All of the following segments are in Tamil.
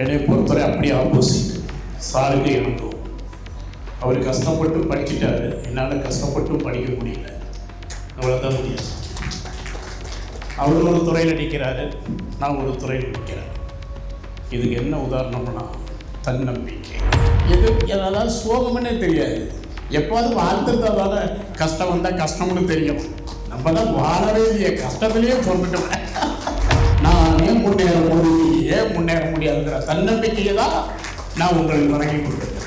என்னை பொறுத்தவரை அப்படியே ஆப்போசிட். சாருக்கு எனக்கும் அவர் கஷ்டப்பட்டு படிச்சுட்டாரு, என்னால் கஷ்டப்பட்டு படிக்க முடியல, அவ்வளோதான் வித்தியாசம். அவர் ஒரு துறையில் நிற்கிறாரு, நான் ஒரு துறையில் நிற்கிறேன். இதுக்கு என்ன உதாரணம்னா தன்னம்பிக்கை. எதாவது சோகம்னே தெரியாது, எப்போது வாழ்த்துறதால கஷ்டம் வந்தால் கஷ்டம்னு தெரியும். நம்ம தான் வாழவே இல்லையே, கஷ்டத்துலேயே சொல்லிட்டோம். நான் ஏன் முன்னேற முடியும், ஏன் முன்னேற முடியாதுங்கிற தன்னம்பிக்கையை தான் நான் உங்களுக்கு வழங்கி கொடுத்துருக்கேன்.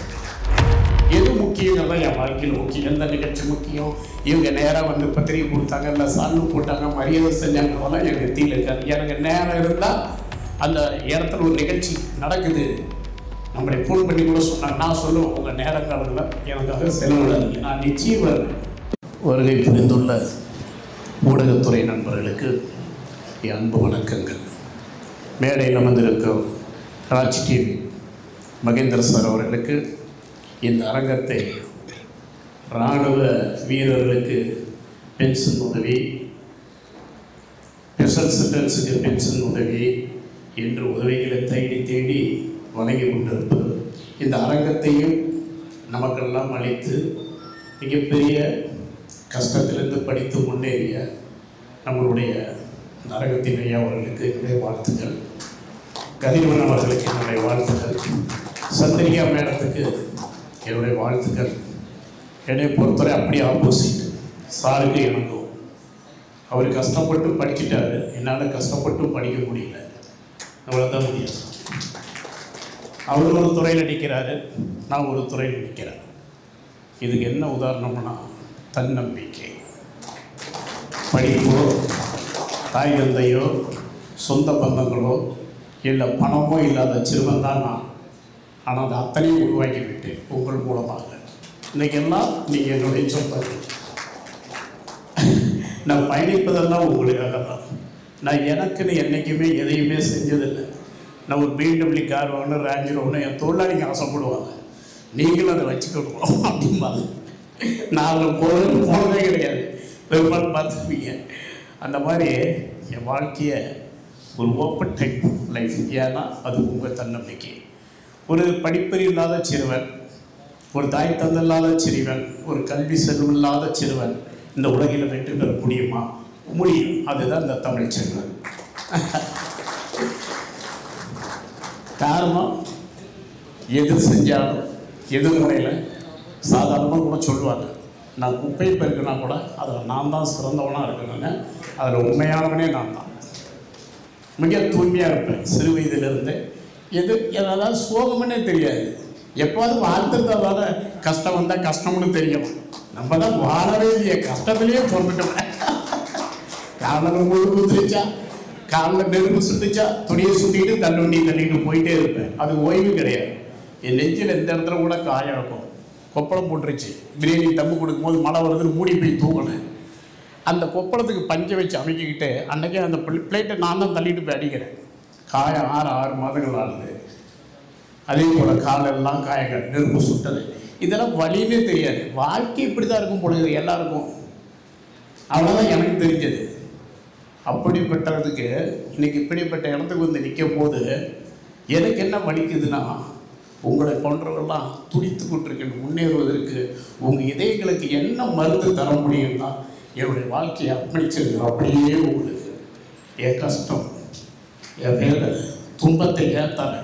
எது முக்கியங்கிறதா என் வாழ்க்கையில் முக்கியம். எந்த நிகழ்ச்சி முக்கியம், இவங்க நேராக வந்து பத்திரிகை கொடுத்தாங்க, இல்லை சால்வு போட்டாங்க, மரியாதை செஞ்சாங்கலாம் என் நெத்தியில் இருக்காது. எனக்கு நேரம் இருந்தால் அந்த இடத்துல ஒரு நிகழ்ச்சி நடக்குது, நம்மளை ஃபோன் பண்ணி கூட சொன்னாங்க, நான் சொல்லுவேன் உங்கள் நேரங்காலங்களில் எனக்காக செலவிடாதீங்க, நான் நிச்சயம் வருவேன். வருகை புரிந்துள்ள ஊடகத்துறை நண்பர்களுக்கு என் அன்பு வணக்கங்கள். மேடையில் அமர்ந்திருக்கும் ராஜ் டிவி மகேந்திர சார் அவர்களுக்கு இந்த அரங்கத்தை இராணுவ வீரர்களுக்கு பென்ஷன் உதவி, ஸ்பெஷல் சில்ட்ரன்ஸுக்கு பென்ஷன் உதவி என்று உதவிகளை தேடி தேடி வழங்கி கொண்டிருப்பது, இந்த அரங்கத்தையும் நமக்கெல்லாம் அளித்து மிகப்பெரிய கஷ்டத்திலிருந்து படித்து முன்னேறிய நம்மளுடைய இந்த அரங்கத்தின் ஐயா அவர்களுக்கு என்னுடைய வாழ்த்துக்கள். கதிரவன் அவர்களுக்கு என்னுடைய வாழ்த்துக்கள். சந்திரிகா மேடத்துக்கு என்னுடைய வாழ்த்துக்கள். என்னை பொறுத்தவரை அப்படியே ஆப்போசிட். சாருக்கு எனக்கும் அவர் கஷ்டப்பட்டு படிச்சுட்டாரு, என்னால் கஷ்டப்பட்டு படிக்க முடியல, அவ்வளோதான் வித்தியாசம். அவர் ஒரு துறையில் நிற்கிறாரு, நான் ஒரு துறையில் நிற்கிறேன். இதுக்கு என்ன உதாரணம்னா தன்னம்பிக்கை. படிப்போ, தாய் தந்தையோ, சொந்த பந்தங்களோ, இல்லை பணமோ இல்லாத சிறுவன் தான் நான். ஆனால் அது அத்தனையும் உருவாக்கி விட்டேன் உங்கள் மூலமாக. இன்றைக்கெல்லாம் நீங்கள் என்னுடைய சொந்தம். நான் பயணிப்பதெல்லாம் உங்களுக்காக தான். நான் எனக்குன்னு என்றைக்குமே எதையுமே செஞ்சதில்லை. நான் ஒரு BMW கார் வாங்கணும், ரேஞ்சர் வாங்கணும், என் தொழிலாளிங்க ஆசைப்படுவாங்க, நீங்களும் அதை வச்சுக்கணும் அப்படிம்பாங்க. நான் அதில் போனதே கிடையாது, பெரும்பாலும் பார்த்துருப்பீங்க. அந்த மாதிரி என் வாழ்க்கையை ஒரு ஓப்பன் டைப் லைஃப். ஏன்னா அது உங்கள் தன்னம்பிக்கை. ஒரு படிப்பறிவு இல்லாத சிறுவன், ஒரு தாய் தந்தை இல்லாத சிறுவன், ஒரு கல்வி செல்வம் இல்லாத சிறுவன் இந்த உலகில் வெற்றி பெற முடியுமா? முடியும். அதுதான் இந்த தமிழ் சிறுவன். காரணம், எது செஞ்சாலும் எதிர்முறையில் சாதாரணமாக கூட சொல்லுவாங்க, நான் குப்பை பெருக்கினா கூட அதில் நான் தான் சிறந்தவனாக இருக்கணுங்க, அதில் உண்மையானவனே நான் தான். மிக தூய்மையாக இருப்பேன் சிறு வயதிலிருந்து. எதாவது சோகம்னே தெரியாது, எப்போது வாழ்த்துறதால கஷ்டம் வந்தால் கஷ்டம்னு தெரியும். நம்ம தான் வாழவே இல்லையே, கஷ்டத்துலேயே சொல்லிட்டோம். காலில் முழு குதிரிச்சா, காலில் நெருப்பு சுட்டுச்சா, துணியை சுட்டிட்டு தள்ளுவண்டி தள்ளிட்டு போயிட்டே இருப்பேன். அது ஓய்வு கிடையாது. என் நெஞ்சில் எந்த இடத்துல கூட காயம் இருக்கும். கொப்பளம் போட்டுருச்சு, பிரியாணி தம்பு கொடுக்கும்போது மழை வருதுன்னு மூடி போய் தூங்கினேன். அந்த கொப்பளத்துக்கு பஞ்சை வச்சு அமைக்கிக்கிட்டு அன்றைக்கே அந்த பிளேட்டை நான் தான் தள்ளிட்டு போய் அடிக்கிறேன். காயம் 6 மாதங்கள் ஆகுது. அதே போல் காலெல்லாம் காயங்கள், நெருப்பு சுட்டது, இதெல்லாம் வலின்னே தெரியாது. வாழ்க்கை இப்படி தான் இருக்கும் பொழுது எல்லாருக்கும். அவ்வளோதான் எனக்கு தெரிஞ்சது. அப்படிப்பட்டதுக்கு இன்றைக்கி இப்படிப்பட்ட இடத்துக்கு வந்து நிற்கும் போது எனக்கு என்ன வலிக்குதுன்னா, உங்களை போன்றவர்கள்லாம் துடித்து கொண்டிருக்கின்ற முன்னேறுவதற்கு உங்கள் இதயங்களுக்கு என்ன மருந்து தர முடியும்னா என்னுடைய வாழ்க்கையை அர்ப்பணிச்சது. அப்படியே உங்களுக்கு என் கஷ்டம், என் வேதனை, துன்பத்தை ஏற்றாங்க,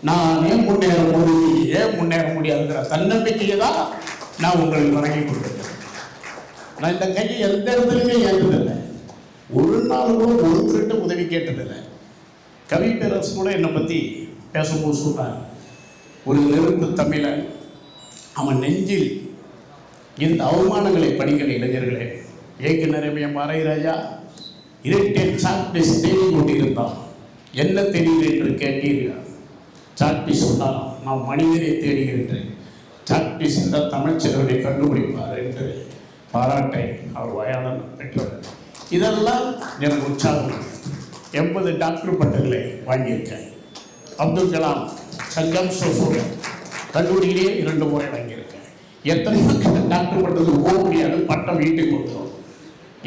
நான் ஏன் முன்னேற முடியும், ஏன் முன்னேற முடியாதுங்கிற தன்னம்பிக்கையை தான் நான் உங்களுக்கு வழங்கி கொடுத்துருக்கேன். நான் இந்த கையை எந்த இடத்துலையுமே ஏற்றதில்லை, ஒரு நாள் கூட ஒருத்தருகிட்ட உதவி கேட்டதில்லை. கவி பேரரசு கூட என்னை பற்றி பேசும்போது சொல்கிறாங்க, ஒரு நெருப்பு தமிழன், அவன் நெஞ்சில் இந்த அவமானங்களை படிக்கிற இளைஞர்களே, ஏற்கனவே மறைராஜா இரட்டை சாக்பீஸ் தேடி கொண்டிருந்தான், என்ன தெரியுது என்று கேட்டீர்கள். சாக்பீஸ் சொன்னாராம், நான் மனிதனை தேடுகின்றேன், சாக்பீஸ் என்ற தமிழ்ச்செல்வனை கண்டுபிடிப்பார் என்று பாராட்டை அவர் வயாளன் பெற்றவர். இதெல்லாம் எனக்கு உற்சாகம். 80 டாக்டர் பட்டங்களை வாங்கியிருக்கேன். அப்துல் கலாம், சங்கம் சோசோட கல்லூரியிலேயே 2 முறை வாங்கியிருக்கேன். எத்தனையோ டாக்டர் பட்டத்துக்கு போக முடியாது, பட்டம் வீட்டுக்கு கொடுத்துரும்.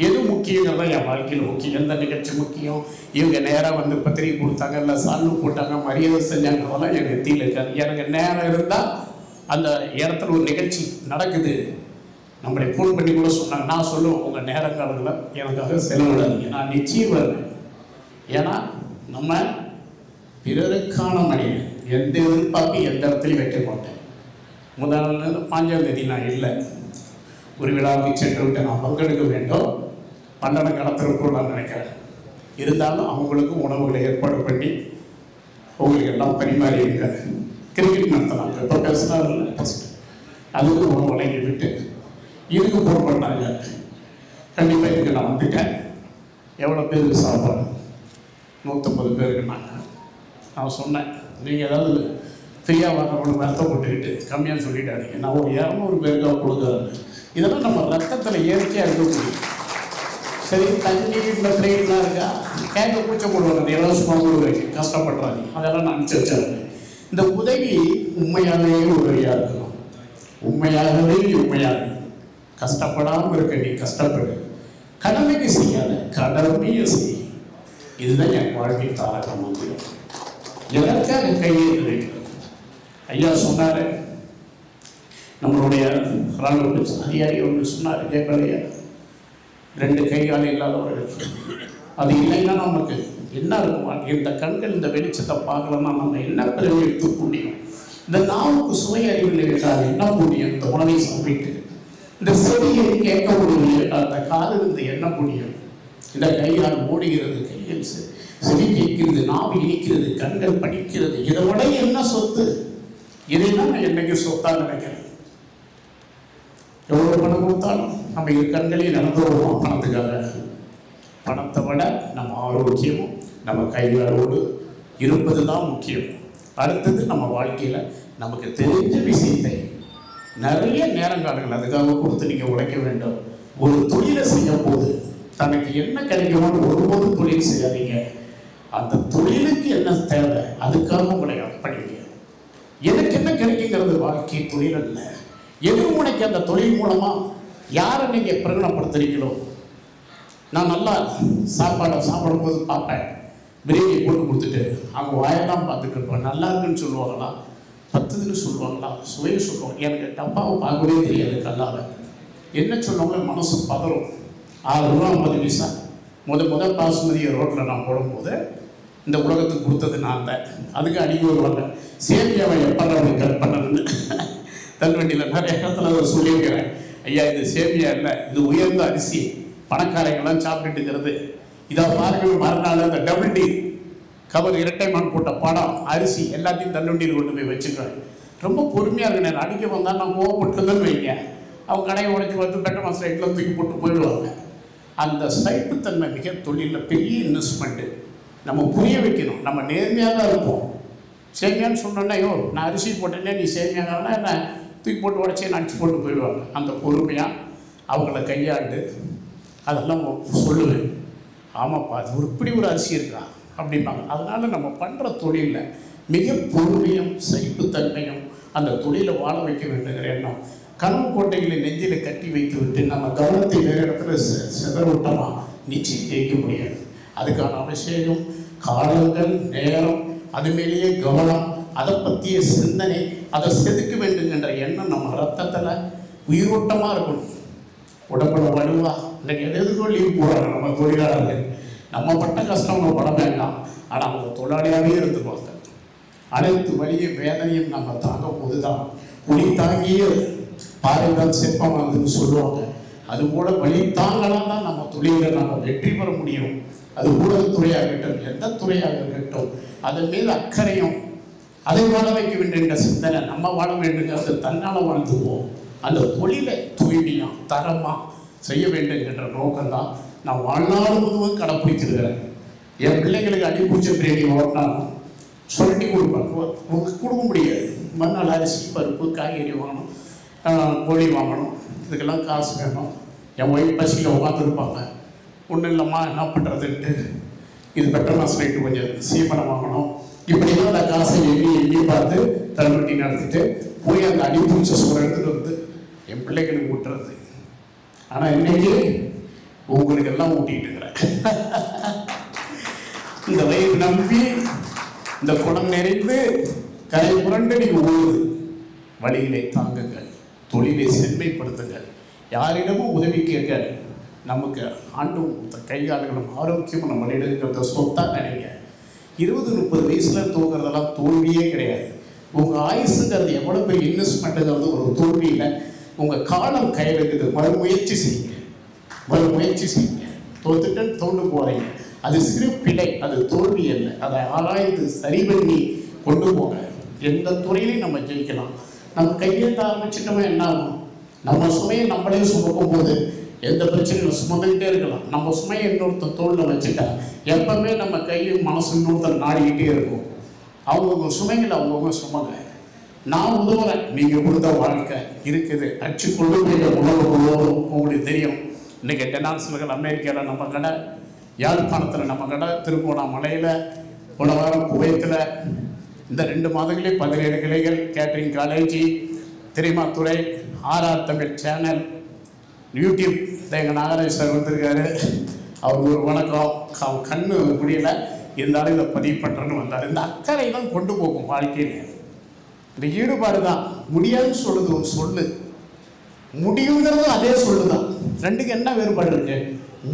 எது முக்கியங்கிறதா என் வாழ்க்கையில் முக்கியம். எந்த நிகழ்ச்சி முக்கியம், இவங்க நேராக வந்து பத்திரிகை கொடுத்தாங்க, இல்லை சால்வு போட்டாங்க, மரியாதை செஞ்சாங்கிறதெல்லாம் என் நெத்தியில் இருக்காது. எனக்கு நேரம் இருந்தால் அந்த இடத்துல ஒரு நிகழ்ச்சி நடக்குது, நம்மளை ஃபோன் பண்ணி கூட சொன்னாங்க, நான் சொல்லுவேன் உங்கள் நேரங்காலத்தில் எனக்காக செலவிடாதீங்க, நான் நிச்சயம் வருவேன். ஏன்னா நம்ம பிறருக்கான மனிதன், எந்த எதிர்பார்ப்பு எந்த இடத்துலையும் வைக்க மாட்டேன். முதல் 5ஆம் தேதி நான் இல்லை, ஒரு விழாவுக்கு சென்று விட்டு நான் பங்கெடுக்க வேண்டும், பண்டனம் கடத்திருப்போம் நான் நினைக்கிறேன். இருந்தாலும் அவங்களுக்கு உணவுகளை ஏற்பாடு பண்ணி அவங்களுக்கு எல்லாம் பரிமாறி இருக்காது. கிரிக்கெட் நடத்தினாங்க, இப்போ பேசினார்ல ஃபஸ்ட்டு, அதுக்கு உணவு வழங்கி விட்டு இதுக்கு ஃபோன் பண்ணாங்க. கண்டிப்பாக இதுக்கு நான் வந்துட்டேன். எவ்வளோ பேருக்கு சாப்பாடு? 150 பேருக்கு. நான் சொன்னேன், நீங்கள் ஏதாவது ஃப்ரீயாக வாங்கணும்னு வருத்தப்பட்டுக்கிட்டு கம்மியாக சொல்லிட்டாதீங்க, நான் ஒரு 200 பேருக்காக கொடுக்குறேன். இதெல்லாம் நம்ம ரத்தத்தில் இயற்கையாக இருக்கக்கூடிய சரி. தண்ணி இந்த ட்ரெயின்லாம் இருக்கா, கேட்க பூச்சை போடுவாங்க, இலவசமாக கொடுக்குறீங்க, கஷ்டப்படுறாங்க, அதெல்லாம் நான் அனுப்பிச்சி வச்சாங்க. இந்த உதவி உண்மையாகவே உதவியாக இருக்கணும். உண்மையாகவே உண்மையாக கஷ்டப்படாமல் இருக்க நீ கஷ்டப்படு, கடமைக்கு செய்யாத கடமையை செய். இதுதான் என் வாழ்க்கை தாரக மந்திரம். எதற்காக கையை வைக்கணும்? ஐயா சொன்னார், நம்மளுடைய ராணுவ அதிகாரி ஒன்று சொன்னார், ஜெயபாலையா, 2 கை கால் இல்லாதவர்கள். அது இல்லைன்னா நமக்கு என்ன இருக்கும்? இந்த கண்கள் இந்த வெளிச்சத்தை பார்க்கலன்னா நம்ம என்ன பிறகு எடுத்து புண்ணியம்? இந்த நாவுக்கு சுவை அறிவில் கேட்டால் என்ன புண்ணியம்? இந்த உணவை சாப்பிட்டு இந்த செடியை கேட்க முடியவில்லை கேட்டால் அந்த காது இருந்து என்ன புண்ணியம்? இந்த கையால் ஓடுகிறது, கையில் செடி கேட்கிறது, நாவு இனிக்கிறது, கண்கள் படிக்கிறது, இதை விட என்ன சொத்து? இதைதான் நான் என்னைக்கு சொத்தாக நினைக்கிறேன். எவ்வளோ பணம் கொடுத்தாலும் நம்ம இரு கண்களையும் நடந்து வருவோம் பணத்துக்காக. பணத்தை விட நம்ம ஆரோக்கியமும் நம்ம கைகளோடு இருப்பது தான் முக்கியம். அடுத்தது நம்ம வாழ்க்கையில் நமக்கு தெரிஞ்ச விஷயத்தை நிறைய நேரங்காலங்கள் அதுக்காக கொடுத்து நீங்கள் உழைக்க வேண்டும். ஒரு தொழிலை செய்யும் போது தனக்கு என்ன கிடைக்குமோன்னு ஒருபோது தொழில் செய்யாதீங்க. அந்த தொழிலுக்கு என்ன தேவை அதுக்காக உங்களை அர்ப்பணிங்க. எனக்கு என்ன கிடைக்குங்கிறது வாழ்க்கை தொழில் அல்ல. எதிர்முனைக்கு அந்த தொழில் மூலமாக யாரை நீங்கள் பிரகடனப்படுத்துறீங்களோ. நான் நல்லா சாப்பாடை சாப்பிடும் போது பார்ப்பேன், பிரியாணி போட்டு கொடுத்துட்டு அவங்க வாயெல்லாம் பார்த்துட்டு இருப்பேன். நல்லா இருக்குன்னு சொல்லுவாங்களா, 10ன்னு சொல்லுவாங்களா, சுவையை சொல்லுவாங்க. எனக்கு டப்பாவை பார்க்கவே தெரியாது. கல்லால் என்ன சொல்லுவாங்க, மனசு பதறும். 6 ரூபா 50 பைசா முதல் பாசுமதியை ரோட்டில் நான் போடும்போது இந்த உலகத்துக்கு கொடுத்தது நான் தான். அதுக்கு அடிக்க வருவாங்க, சேமியாவை எப்போ கட் பண்ணணுன்னு தள்ளுவண்டியில் நிறைய இடத்துல அதை சொல்லியிருக்கிறேன். ஐயா, இது சேமியா இல்லை, இது உயர்ந்த அரிசி, பணக்காரங்களாம் சாப்பிட்டுட்டுங்கிறது. இதை பாருங்க, மறுநாள் அந்த டபுள் டி கவர் இரட்டைமான் போட்ட படம் அரிசி எல்லாத்தையும் தள்ளுவண்டியில் கொண்டு போய் வச்சுக்கிறேன். ரொம்ப பொறுமையாக இருக்கு. நான் அடிக்க வந்தால் நான் கோவப்பட்டுதான் வைங்க, அவங்க கடையை உடைச்சி வந்து பெட்ட மாதம் சைட்டில் தூக்கி போட்டு போயிடுவாங்க. அந்த சைப்புத்தன்மை மிக தொழிலில் பெரிய இன்வெஸ்ட்மெண்ட்டு. நம்ம புரிய வைக்கணும். நம்ம நேர்மையாக தான் இருப்போம். சேமியான்னு சொன்னோன்னா, ஐயோ நான் அரிசி போட்டேன்னே நீ சேமியாங்கன்னா என்ன தூக்கி போட்டு உடச்சி அடிச்சு போட்டு போயிடுவாங்க. அந்த பொறுமையாக அவங்கள கையாண்டு அதெல்லாம் சொல்லுவேன். ஆமாப்பா, அது இப்படி ஒரு அரிசி இருக்கா அப்படிம்பாங்க. அதனால் நம்ம பண்ணுற தொழிலில் மிக பொறுமையும் சைப்புத்தன்மையும் அந்த தொழிலை வாழ வைக்க வேண்டுங்கிற எண்ணம். கனவு கோட்டைகளை நெஞ்சில் கட்டி வைத்து விட்டு நம்ம கவனத்தை வேறு இடத்துல சிதறவிட்டோமா நிச்சயம் ஜெயிக்க முடியாது. அதுக்கான அபிஷேகம், காலங்கள், நேரம், அது மேலேயே கவனம், அதை பற்றிய சிந்தனை, அதை செதுக்க வேண்டுங்கிற எண்ணம் நம்ம ரத்தத்தில் உயிரோட்டமாக இருக்கணும். உடம்புல வலுவா இன்றைக்கி எதுக்கும் லீவ் போடுறாங்க நம்ம தொழிலாளர்கள். நம்ம பட்ட கஷ்டம் அவங்க பட வேண்டாம், ஆனால் அவங்க தொழிலாளியாகவே இருந்துக்குவாங்க. அனைத்து வலியும் வேதனையும் நம்ம தாங்கும் போது தான் ஒளி தாங்கிய பாறைதான் சிற்பமானதுன்னு சொல்லுவாங்க. அதுபோல் வழி தாங்கலாம் தான் நம்ம தொழிலை நம்ம வெற்றி பெற முடியும். அது ஊடகத்துறையாக இருக்கட்டும், எந்த துறையாக இருக்கட்டும், அதன் மீது அக்கறையும் அதை வாழ வைக்க வேண்டிய சிந்தனை நம்ம வாழ வேண்டுங்கிறது தன்னால் வாழ்ந்துவோம். அந்த தொழிலை தூய்மையாக தரமாக செய்ய வேண்டுங்கிற நோக்கம்தான் நான் வாழ்நாள் முழுவதும் கடைப்பிடிச்சிருக்கிறேன். என் பிள்ளைங்களுக்கு அடிப்பூச்ச பிரியாணி ஓட்டினாலும் சொல்லி கொடுக்க முடியாது. மறுநாள் அரிசி, பருப்பு, காய்கறி வாங்கணும், கோழி வாங்கணும், இதுக்கெல்லாம் காசு வேணும். என் ஒய்ஃப் பசியில் உட்காந்துருப்பாங்க. ஒன்றும் இல்லைம்மா என்ன பண்ணுறதுன்ட்டு இது பெட்ரோல் சொல்லிட்டு கொஞ்சம் சீமனம் வாங்கணும். இப்படிலாம் அந்த காசை எண்ணி பார்த்து தள்ளுவண்டி நடத்திட்டு போய் அந்த அடிப்பூச்ச சோறு எடுத்துகிட்டு வந்து என் பிள்ளைகளுக்கு ஊட்டுறது. ஆனால் இன்றைக்கி உங்களுக்கு எல்லாம் ஊட்டிட்டு இருக்கிறேன். இந்த வயிறு நம்பி இந்த குடம் நிறைந்து கரை புரண்டு நீங்க ஓடுது. வழியிலே தாங்குங்கள், தொழிலை செம்மைப்படுத்துங்கள், யாரிடமும் உதவி கேட்க நமக்கு ஆண்டும் கைகால்களும் ஆரோக்கியமும் நம்ம இருக்கிறத சொத்தா நினைங்க. 20-30 வயசுல தூங்குறதெல்லாம் தோல்வியே கிடையாது. உங்கள் ஆயுசுங்கிறது எவ்வளோ பெரிய இன்வெஸ்ட்மெண்ட்டுங்கிறது ஒரு தோல்வியில் உங்கள் காலம் கையில் இருக்குது. மறுமுயற்சி செய்யுங்க, மறுமுயற்சி செய்யுங்க. தோத்துட்டேன்னு தோண்டு போகிறீங்க, அது சிறு பிழை, அது தோல்வி அல்ல. அதை ஆராய்ந்து சரி பண்ணி கொண்டு போங்க. எந்த துறையிலையும் நம்ம ஜெயிக்கலாம். நம்ம கையெழுத்த ஆரம்பிச்சிட்டோமே என்ன ஆகும்? நம்ம சுமையை நம்மளே சுமக்கும் போது எந்த பிரச்சனையும் சுமந்துக்கிட்டே இருக்கலாம். நம்ம சுமையை இன்னொருத்தர் தோளில் வச்சுட்டா எப்பவுமே நம்ம கையும் மனசு இன்னொருத்தர் நாடிக்கிட்டே இருக்கும். அவங்கவுங்க சுமைகள் அவங்கவுங்க சுமங்க. நான் உதவுறேன், நீங்கள் கொடுத்த வாழ்க்கை இருக்குது. அச்சு கொண்டு போய் உணவு உதவும். உங்களுக்கு தெரியும், இன்றைக்கி டெனான்ஸ்கள் அமெரிக்காவில் நம்ம கடை, யாழ்ப்பாணத்தில் நம்ம கடை, திருகோணமலையில், போன வாரம் குவைத்தில், இந்த 2 மாதங்களே 17 கிளைகள், கேட்ரிங் காலேஜ், திரைமாத்துறை, ஆர்ஆர் தமிழ் சேனல், யூடியூப். எங்கள் நாகராஜ் சார் வந்திருக்காரு, அவருக்கு ஒரு வணக்கம். அவன் கண்ணு முடியல, இருந்தாலும் இதை பதிவு பண்ணுறேன்னு வந்தார். இந்த அக்கறை தான் கொண்டு போகும் வாழ்க்கையில். இந்த ஈடுபாடு தான். முடியாதுன்னு சொல்லுது ஒரு சொல்லு, முடியுங்கிறதும் அதே சொல்லுதான். ரெண்டுக்கு என்ன வேறுபாடு இருக்கு?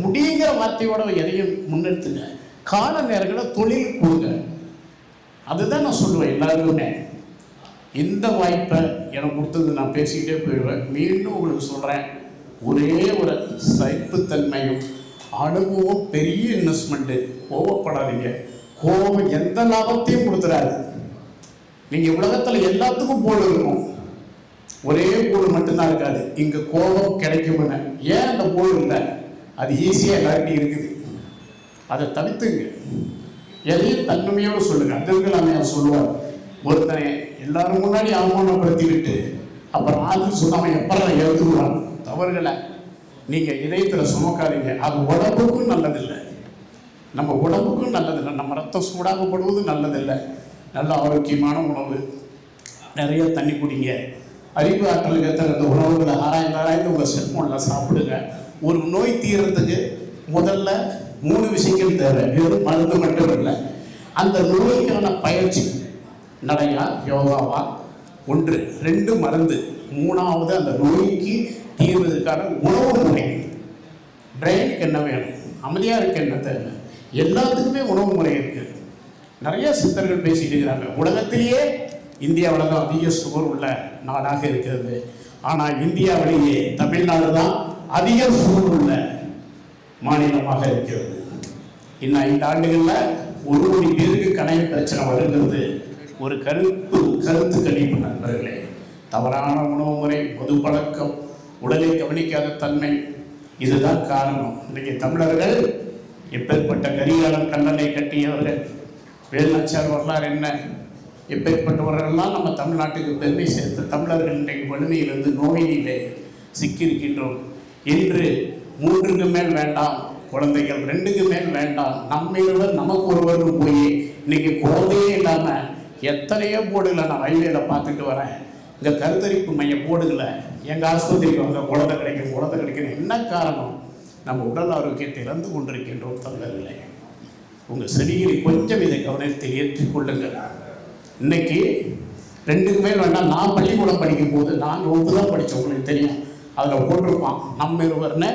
முடியுங்கிற வார்த்தையோட எதையும் முன்னெடுத்துங்க. கால நேரங்களில் தொழில் கொடுங்க. அதுதான் நான் சொல்லுவேன் எல்லாருக்குமே. இந்த வாய்ப்பை எனக்கு கொடுத்தது நான் பேசிக்கிட்டே போயிடுவேன். மீண்டும் உங்களுக்கு சொல்கிறேன், ஒரே ஒரு சகிப்புத்தன்மையும் அனுபவம் பெரிய இன்வெஸ்ட்மெண்ட்டு. கோவப்படாதீங்க. கோபம் எந்த லாபத்தையும் கொடுத்துடாது. நீங்கள் உலகத்தில் எல்லாத்துக்கும் போல் இருக்கும், ஒரே போல் மட்டும்தான் இருக்காது. இங்கே கோபம் கிடைக்கும்னு ஏன் அந்த போல் இல்லை? அது ஈஸியாக எல்லார்கிட்டையும் இருக்குது. அதை தவிர்த்துங்க. எதையும் தன்மையோடு சொல்லுங்கள். அங்கங்களாமையாக சொல்லுவார், ஒருத்தனை எல்லாரும் முன்னாடி அவமானப்படுத்திக்கிட்டு அப்புறம் ஆறு சொல்லாமல் எப்பறம் எழுதுவாங்க. தவறுகளை நீங்கள் இதயத்தில் சுமக்காதீங்க. அது உடம்புக்கும் நல்லதில்லை, நம்ம உடம்புக்கும் நல்லதில்லை. நம்ம ரத்தம் சூடாகப்படுவது நல்லதில்லை. நல்ல ஆரோக்கியமான உணவு, நிறைய தண்ணி குடிங்க. அறிவு ஆற்றலுக்கு ஏற்ற உணவுகளை ஆராய்ந்து உங்கள் செல்ஃபோனில் சாப்பிடுங்க. ஒரு நோய் தீர்றதுக்கு முதல்ல 3 விஷயங்கள் தேவை. வெறும் மருந்து மட்டும் இல்லை, அந்த நோய்க்கான பயிற்சி. நடையா, யோகாவா? 1. 2 மருந்து. 3வது அந்த நோய்க்கு தீர்வதற்கான உணவு முறை. பிரெயினுக்கு என்ன வேணும், அமைதியாக இருக்க என்ன தேவை, எல்லாத்துக்குமே உணவு முறை இருக்குது. நிறைய சித்தர்கள் பேசிட்டு இருக்கிறாங்க. உலகத்திலேயே இந்தியாவில் தான் அதிக சுகர் உள்ள நாடாக இருக்கிறது. ஆனால் இந்தியாவிலேயே தமிழ்நாடு தான் அதிக சுகர் உள்ள மாநிலமாக இருக்கிறது. இன்னும் 5 ஆண்டுகளில் 1 கோடி பேருக்கு கணைய பிரச்சனை வருகிறது. ஒரு கருத்து கணிப்பு நண்பர்களே. தவறான உணவு முறை, மது பழக்கம், உடலை கவனிக்காத தன்மை, இதுதான் காரணம். இன்றைக்கு தமிழர்கள் எப்பேற்பட்ட கரிகாலன் கண்ணனை கட்டியவர்கள், வேலுநாச்சியார் வரலாறு என்ன, எப்பேற்பட்டவர்கள்லாம் நம்ம தமிழ்நாட்டுக்கு பெருமை சேர்த்த தமிழர்கள் இன்றைக்கு வலிமையிலிருந்து நோயிலே சிக்கியிருக்கின்றோம். இன்று 3க்கு மேல் வேண்டாம் குழந்தைகள், 2க்கு மேல் வேண்டாம், நம்மளோட நமக்கு ஒருவரும் போய் இன்னைக்கு குழந்தையே இல்லாமல் எத்தனையோ போர்டுகளை நான் ரயில்வேல பார்த்துட்டு வரேன். இந்த கருத்தரிப்பு மைய போர்டுகளை எங்கள் ஆஸ்பத்திரிக்கு வந்த குழந்தை கிடைக்கணும். என்ன காரணம்? நம்ம உடல் ஆரோக்கியத்தை இழந்து கொண்டிருக்கின்றோம் தமிழர்களே. உங்கள் செடிகளை கொஞ்சம் இதை கவனத்தில் ஏற்றுக்கொள்ளுங்கள். இன்னைக்கு 2க்கு மேல் வேண்டாம். நான் பள்ளிக்கூடம் படிக்கும் போது நான் 9 தான் படித்தேன், உங்களுக்கு தெரியும். அதில் போட்டிருப்பான் நம்ம இருவர்னு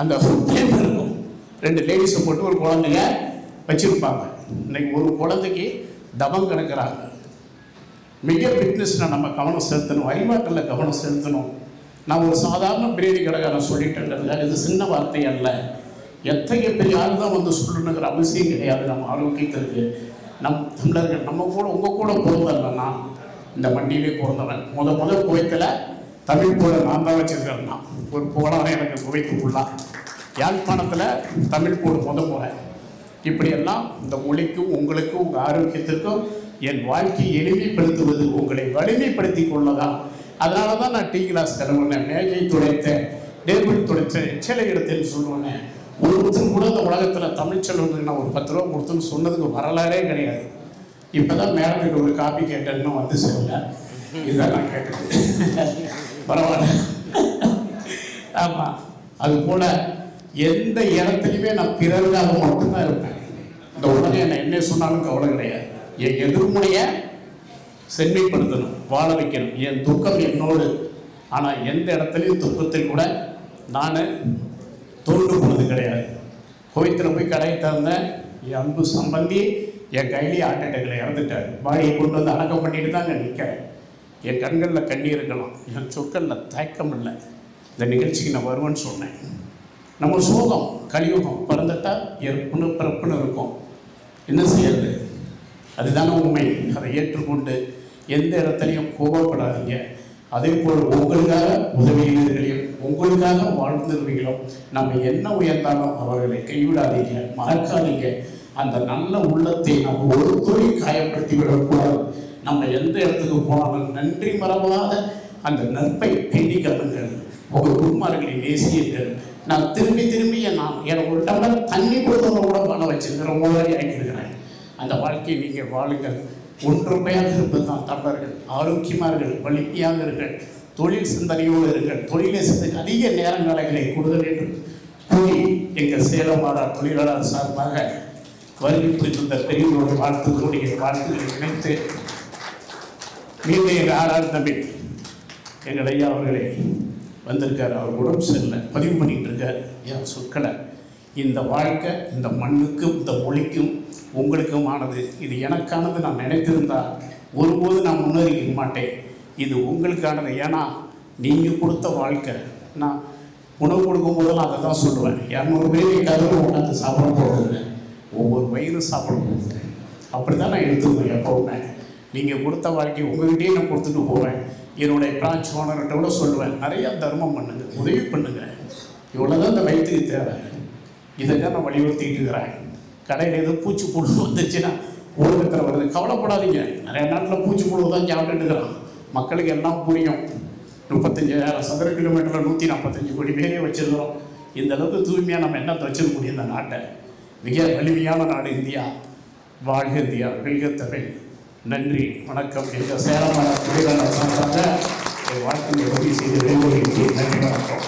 அந்த பேர் இருக்கும். 2 லேடிஸை போட்டு ஒரு குழந்தைய வச்சுருப்பாங்க. இன்னைக்கு ஒரு குழந்தைக்கு தபம் கணக்குறாங்க. மிக ஃபிட்னஸில் நம்ம கவனம் செலுத்தணும், அறிவாற்றலில் கவனம் செலுத்தணும். நான் ஒரு சாதாரண பிரியாணி கடைக்காரன் சொல்லிட்டேன், இது சின்ன வார்த்தை அல்ல. எத்தகைய பெரிய ஆள் தான் வந்து சொல்லணுங்கிற அவசியம் கிடையாது. நம்ம ஆரோக்கியத்திற்கு தமிழர்கள் நம்ம கூட உங்கள் கூட பிறந்தவன்னா இந்த மண்டியிலே பிறந்தவன். முதல் குவைத்தில் தமிழ் போல நான் தான் வச்சுருக்கேன்னா ஒரு புகழான எனக்கு குவைத்துக்குள்ளா. யாழ்ப்பாணத்தில் தமிழ் போடு முறை. இப்படியெல்லாம் இந்த மொழிக்கும் உங்களுக்கும் உங்கள் ஆரோக்கியத்திற்கும் என் வாழ்க்கையை எளிமைப்படுத்துவது உங்களை வலிமைப்படுத்தி கொள்ளதான். அதனால தான் நான் டீ கிளாஸ் கிளம்புனேன், மேஜை துடைத்தேன், டேபிள் துடைத்தேன், எச்சலை எடுத்தேன்னு சொல்லுவேன். ஒருத்தரும் கூட இந்த உலகத்தில் தமிழ் செல்வனுக்கு நான் ஒரு 10 ரூபா கொடுத்துன்னு சொன்னதுக்கு வரலாறே கிடையாது. இப்போ தான் மேடத்துக்கு ஒரு காப்பி கேட்டேன்னு வந்து சொல்லல, இதுதான் நான் கேட்டது. பரவாயில்ல. ஆமாம், அது போல் எந்த இடத்துலையுமே நான் பிறருக்காக மட்டும்தான் இருப்பேன். இந்த உடனே என்ன சொன்னாலும் கவலை கிடையாது. என் எதிர்முனையை செம்மைப்படுத்தணும், வாழ வைக்கணும். என் துக்கம் என்னோடு. ஆனால் எந்த இடத்துலையும் துக்கத்தில் கூட நான் தோன்று போனது கிடையாது. கோயத்தில் போய் கடையை திறந்தேன். என் அன்பு சம்பந்தி என் கையிலேயே ஹார்ட் அட்டாக்கில் இறந்துட்டார். பாடியை கொண்டு வந்து அடக்கம் பண்ணிட்டு தாங்க நிற்கிறேன். என் கண்களில் கண்ணீர் இருக்கலாம், என் சொற்களில் தயக்கம் இல்லை. இந்த நிகழ்ச்சிக்கு நான் வருவேன்னு சொன்னேன். நம்ம சோகம் கலியுகம் பிறந்துட்டால் இறப்புன்னு பிறப்புன்னு இருக்கும். என்ன செய்யறது? அதுதானே உண்மை. அதை ஏற்றுக்கொண்டு எந்த இடத்துலையும் கோபப்படாதீங்க. அதே போல் உங்களுக்காக உதவியீர்களையும் உங்களுக்காக வாழ்ந்தவர்களும் நம்ம என்ன உயர்ந்தாலும் அவர்களை கைவிடாதீங்க, மறக்காதீங்க. அந்த நல்ல உள்ளத்தை நம்ம ஒரு துளி காயப்படுத்தி விடக்கூடாது. நம்ம எந்த இடத்துக்கு போனாலும் நன்றி மறவாத அந்த நட்பை பெண்டிக்காதுங்கள். உங்கள் குருமார்களை நேசியுங்கள். நான் திரும்பி எனக்கு ஒரு டம்ளர் தண்ணி கொடுத்தவங்க கூட வாழ வச்சிருக்கிற மாதிரி ஆகியிருக்கிறேன். அந்த வாழ்க்கையை நீங்கள் வாழுங்கள். ஒன்றுமையாக இருப்பது தான் தமிழர்கள். ஆரோக்கியமார்கள், வலிமையாக இருங்கள், தொழில் சிந்தனையோடு இருங்கள். தொழிலை சிந்தனை அதிக நேரங்களை கொடுங்கள் என்று கூறி எங்கள் சேலம் மாநகர் தொழிலாளர் சார்பாக வருகை புரிந்த பெரியவர்களோட வாழ்த்துக்களை இணைத்து மீண்டும் எங்கள் ஆறாவது தம்பி எங்கள் ஐயா அவர்களே வந்திருக்கார். அவர் உடம்பு சரியில்லை, பதிவு பண்ணிகிட்டு இருக்கார். என் சொற்களை இந்த வாழ்க்கை இந்த மண்ணுக்கும் இந்த மொழிக்கும் உங்களுக்குமானது. இது எனக்கானது நான் நினைத்திருந்தால் ஒருபோது நான் முன்னேறிக்க மாட்டேன். இது உங்களுக்கானது. ஏன்னா நீங்கள் கொடுத்த வாழ்க்கை. நான் உணவு கொடுக்கும் போதெல்லாம் அதை தான் சொல்லுவேன். 200 பேர் கதவு உட்காந்து சாப்பிட போகிறது, ஒவ்வொரு வயிறு சாப்பிட போகுது. அப்படி தான் நான் எடுத்துக்குவேன் எப்போவுமே. நீங்கள் கொடுத்த வாழ்க்கை உங்கள்கிட்டயே நான் கொடுத்துட்டு போவேன். என்னுடைய பிரான்ச் ஓனர்கிட்ட கூட சொல்லுவேன், நிறையா தர்மம் பண்ணுங்க, உதவி பண்ணுங்க. இவ்வளோதான் இந்த வயிற்றுக்கு தேவை. இதை தான் நான் வலியுறுத்திட்டு இருக்கிறேன். கடையில் எதுவும் பூச்சிப்புழு வந்துச்சுன்னா ஒழுக்கத்தில் வருது, கவலைப்படாதீங்க. நிறைய நாட்டில் பூச்சிப்புழு தான் சாப்பிட்டுட்டு இருக்கிறான். மக்களுக்கு எல்லாம் புரியும். 35,000 சதுர கிலோமீட்டரில் 145 கோடி பேரே வச்சுருக்கிறோம். இந்த அளவுக்கு தூய்மையாக நம்ம என்ன வச்சிருக்க முடியும்? இந்த நாட்டை மிக வலிமையான நாடு இந்தியா. வாழ்க இந்தியா, வெல்க தமிழ். நன்றி, வணக்கம். எங்கள் சேலம் தொழிலாளர் சார்பாக என் வாழ்க்கையை உதவி செய்து வெளிவருகிறேன். நன்றி, வணக்கம்.